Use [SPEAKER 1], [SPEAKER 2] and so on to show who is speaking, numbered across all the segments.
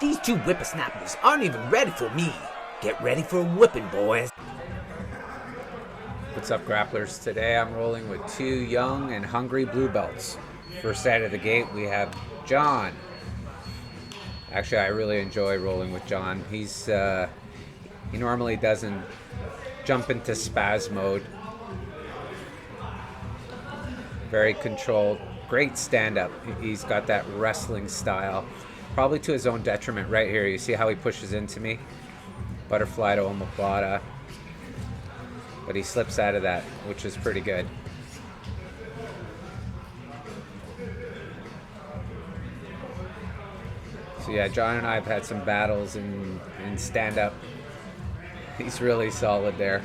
[SPEAKER 1] These two whippersnappers aren't even ready for me. Get ready for a whipping, boys.
[SPEAKER 2] What's up, Grapplers? Today I'm rolling with two young and hungry blue belts. First out of the gate we have John. Actually, I really enjoy rolling with John. He normally doesn't jump into spaz mode. Very controlled, great stand-up. He's got that wrestling style, probably to his own detriment. Right here, you see how he pushes into me? Butterfly to omoplata. But he slips out of that, which is pretty good. So yeah, John and I have had some battles in stand-up. He's really solid there.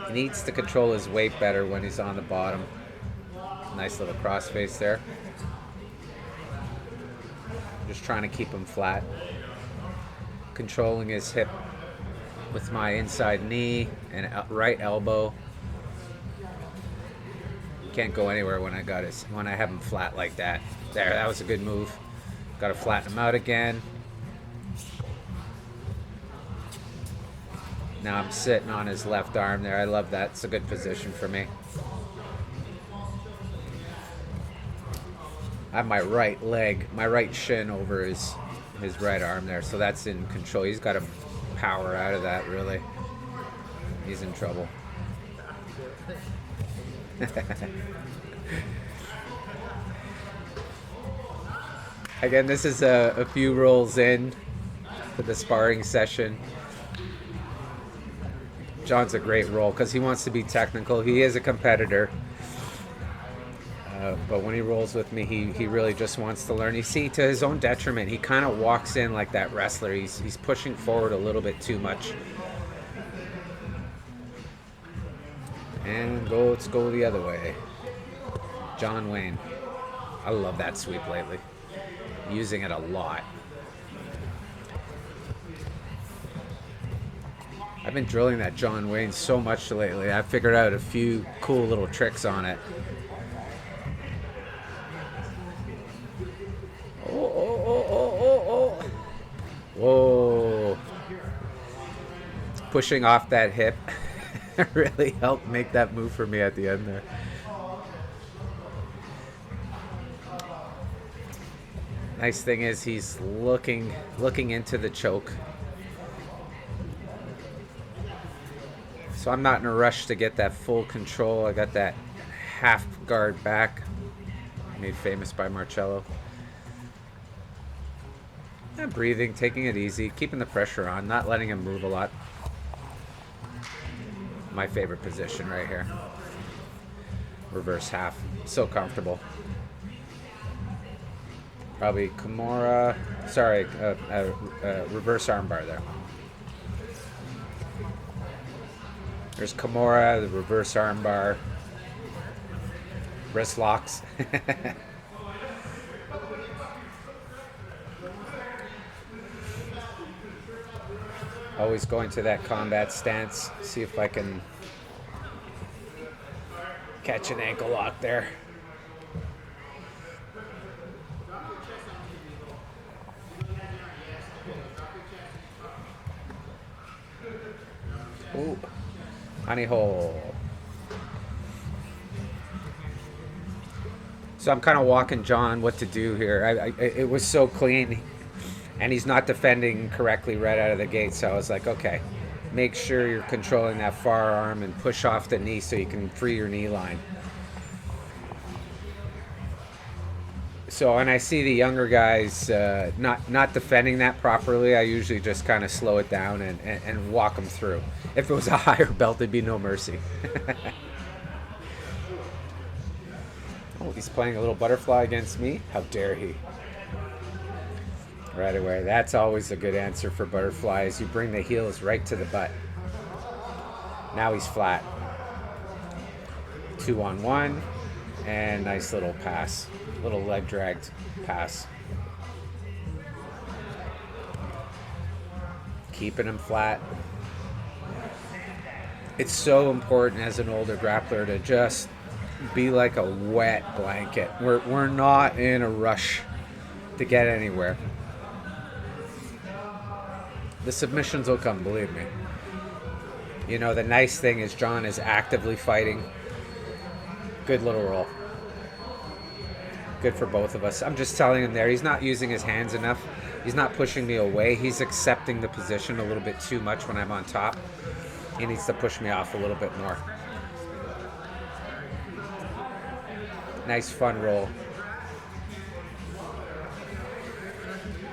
[SPEAKER 2] He needs to control his weight better when he's on the bottom. Nice little crossface there. Just trying to keep him flat. Controlling his hip with my inside knee and right elbow. Can't go anywhere when I have him flat like that. There, that was a good move. Got to flatten him out again. Now I'm sitting on his left arm there. I love that. It's a good position for me. I have my right leg, my right shin over his right arm there, so that's in control. He's got to power out of that, really. He's in trouble. Again, this is a few rolls in for the sparring session. John's a great roll because he wants to be technical. He is a competitor. But when he rolls with me, he really just wants to learn. You see, to his own detriment, he kind of walks in like that wrestler. He's pushing forward a little bit too much. And let's go the other way. John Wayne. I love that sweep lately. Using it a lot. I've been drilling that John Wayne so much lately. I figured out a few cool little tricks on it. Oh. Whoa. Pushing off that hip really helped make that move for me at the end there. Nice thing is he's looking into the choke. So I'm not in a rush to get that full control. I got that half guard back, made famous by Marcello. And breathing, taking it easy, keeping the pressure on, not letting him move a lot. My favorite position right here. Reverse half, so comfortable. Probably Kimura, reverse armbar there. There's Kimura, the reverse armbar, wrist locks. Always going to that combat stance. See if I can catch an ankle lock there. Ooh. Honey hole. So I'm kind of walking John what to do here. It was so clean, and he's not defending correctly right out of the gate. So I was like, okay, make sure you're controlling that far arm and push off the knee so you can free your knee line. So when I see the younger guys not defending that properly, I usually just kind of slow it down and walk them through. If it was a higher belt, there'd be no mercy. Oh, he's playing a little butterfly against me? How dare he? Right away. That's always a good answer for butterflies. You bring the heels right to the butt. Now he's flat. 2-on-1. And nice little pass. Little leg dragged pass. Keeping him flat. It's so important as an older grappler to just be like a wet blanket. We're not in a rush to get anywhere. The submissions will come, believe me. You know, the nice thing is John is actively fighting. Good little roll. Good for both of us. I'm just telling him there, he's not using his hands enough. He's not pushing me away. He's accepting the position a little bit too much when I'm on top. He needs to push me off a little bit more. Nice fun roll.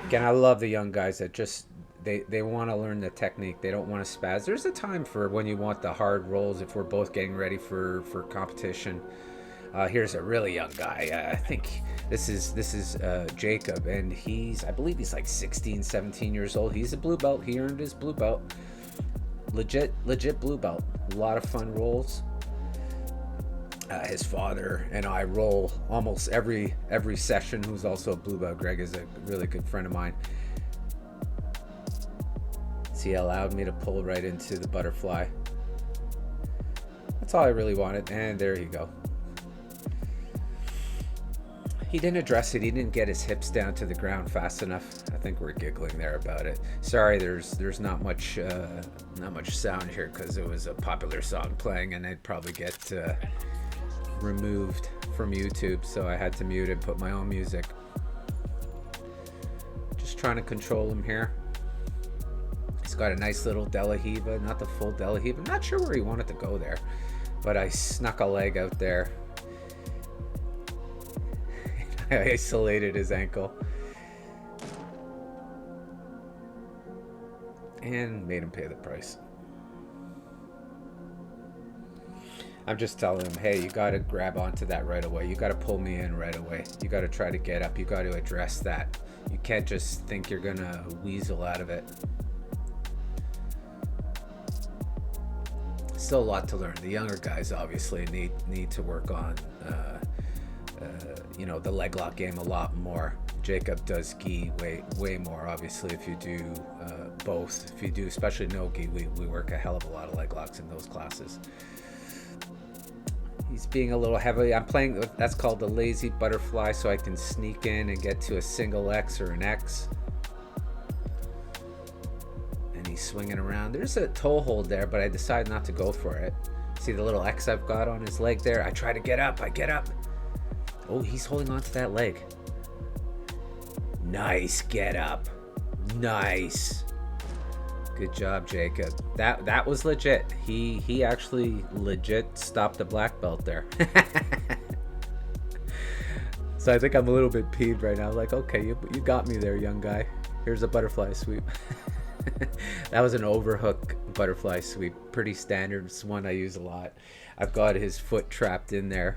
[SPEAKER 2] Again, I love the young guys that just they want to learn the technique. They don't want to spaz. There's a time for when you want the hard rolls if we're both getting ready for competition. Here's a really young guy. I think this is Jacob, and I believe he's like 16, 17 years old. He's a blue belt. He earned his blue belt. Legit blue belt. A lot of fun rolls. His father and I roll almost every session. Who's also a blue belt. Greg is a really good friend of mine. See, he allowed me to pull right into the butterfly. That's all I really wanted, and there you go. He didn't address it. He didn't get his hips down to the ground fast enough. I think we're giggling there about it. Sorry, there's not much sound here because it was a popular song playing, and I'd probably get removed from YouTube, so I had to mute it and put my own music. Just trying to control him here. He's got a nice little De La Hiva, not the full De La Hiva. I'm not sure where he wanted to go there, but I snuck a leg out there. I isolated his ankle and made him pay the price. I'm just telling him, hey, you got to grab onto that right away. You got to pull me in right away. You got to try to get up. You got to address that. You can't just think you're going to weasel out of it. Still a lot to learn. The younger guys obviously need to work on the leg lock game a lot more. Jacob does gi way more, obviously. If you do both, if you do especially no gi, we work a hell of a lot of leg locks in those classes. He's being a little heavy. I'm playing, that's called the lazy butterfly, so I can sneak in and get to a single X or an X. And he's swinging around. There's a toe hold there, but I decided not to go for it. See the little X I've got on his leg there? I try to get up. I get up. Oh, he's holding on to that leg. Nice get up. Nice. Good job, Jacob. That was legit. He actually legit stopped the black belt there. So I think I'm a little bit peeved right now. Like, okay, you got me there, young guy. Here's a butterfly sweep. That was an overhook butterfly sweep. Pretty standard. It's one I use a lot. I've got his foot trapped in there.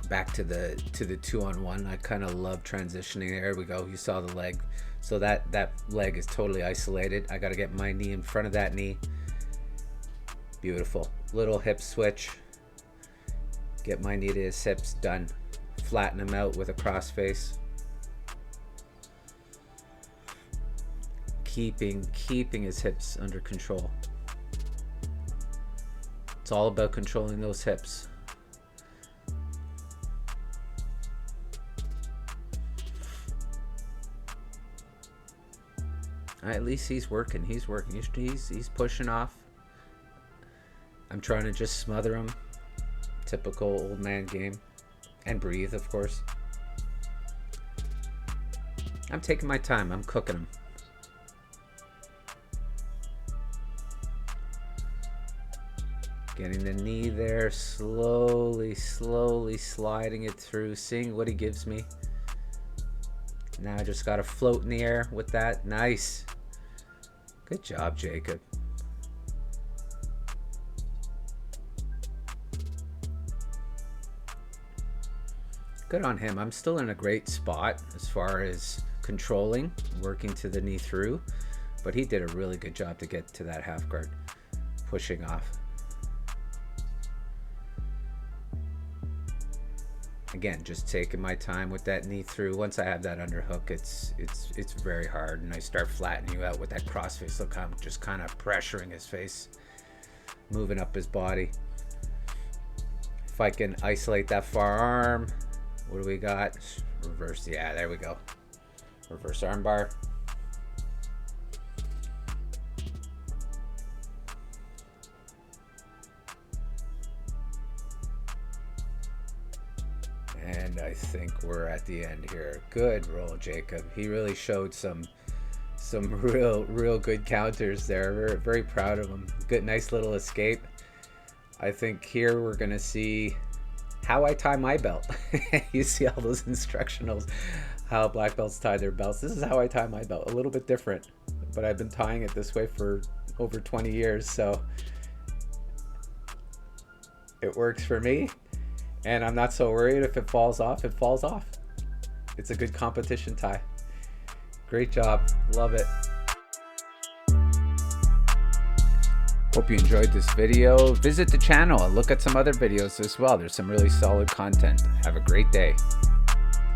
[SPEAKER 2] Back to the 2-on-1. I kind of love transitioning. There we go. You saw the leg. So that leg is totally isolated. I got to get my knee in front of that knee. Beautiful. Little hip switch. Get my knee to his hips. Done. Flatten him out with a cross face. Keeping his hips under control. It's all about controlling those hips. At least he's working. He's pushing off. I'm trying to just smother him. Typical old man game. And breathe, of course. I'm taking my time. I'm cooking him. Getting the knee there. Slowly sliding it through. Seeing what he gives me. Now I just got to float in the air with that. Nice. Good job, Jacob. Good on him. I'm still in a great spot as far as controlling, working to the knee through, but he did a really good job to get to that half guard, pushing off. Again, just taking my time with that knee through. Once I have that underhook, it's very hard, and I start flattening you out with that crossface. Look, I'm just kind of pressuring his face, moving up his body. if I can isolate that far arm. What do we got? Reverse, yeah, there we go. Reverse arm bar. And I think we're at the end here. Good roll, Jacob. He really showed some real good counters there. We're very proud of him. Good, nice little escape. I think here we're gonna see how I tie my belt. You see all those instructionals, how black belts tie their belts. This is how I tie my belt. A little bit different, but I've been tying it this way for over 20 years, so it works for me. And I'm not so worried if it falls off. It falls off. It's a good competition tie. Great job. Love it. Hope you enjoyed this video. Visit the channel and look at some other videos as well. There's some really solid content. Have a great day.